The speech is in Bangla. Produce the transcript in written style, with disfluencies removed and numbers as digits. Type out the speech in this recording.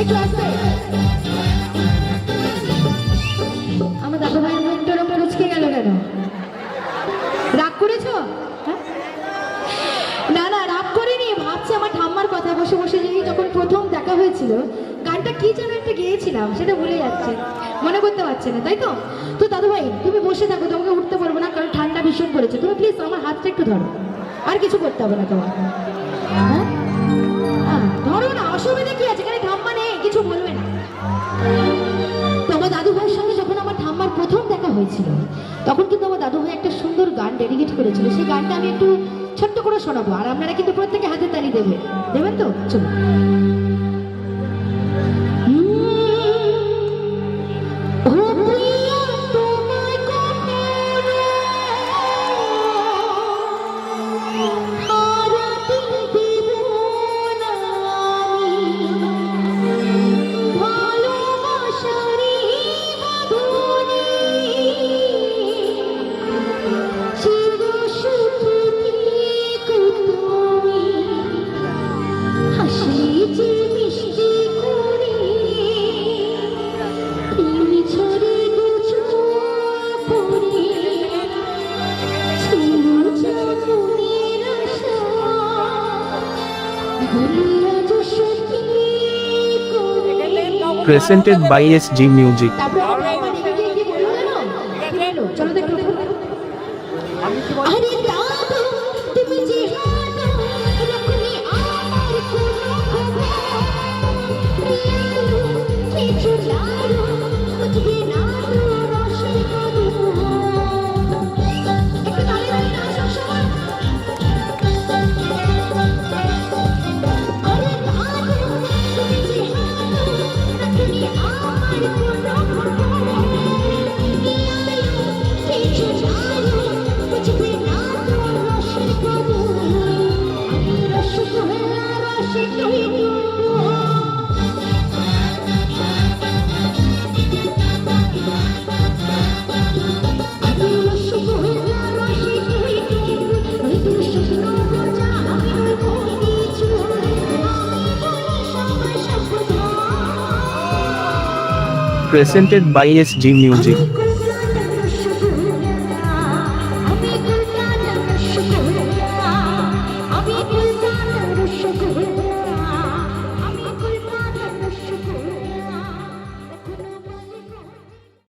একটু আসতে। আমার দাদু ভাইয়ের মুখটার ওপর উচকে গেল কেন? রাগ করেছো? হ্যাঁ? না না, রাগ করিনি। ভাবছি আমার ঠাম্মার কথা, বসে বসে যে যখন প্রথম দেখা হয়েছিল গানটা কি যেন একটা গেয়েছিলাম, সেটা ভুলে যাচ্ছে, মনে করতে পারছে না, তাই তো? তো দাদু ভাই তুমি বসে থাকো, তোমাকে উঠতে পারবো না কারণ ঠান্ডা ভীষণ পড়েছে। তুমি প্লিজ আমার হাতটা একটু ধরো, আর কিছু করতে হবে না তোমার। হ্যাঁ ধরো না, অসুবিধা কি আছে? এখানে ঠাম্মা নেই, কিছু বলবে না। তো আমার দাদু ভাইয়ের সঙ্গে যখন আমার ঠাম্মার প্রথম দেখা হয়েছিল তখন কিন্তু আমার দাদু ভাই একটা সুন্দর গান ডেডিকেট করেছিল। সেই গানটা আমি একটু ছোট্ট করে শোনাবো, আর আপনারা কিন্তু প্রত্যেকে হাতে তালি দেবেন তো? চলো। Presented by SG Music. Presented by SG Music.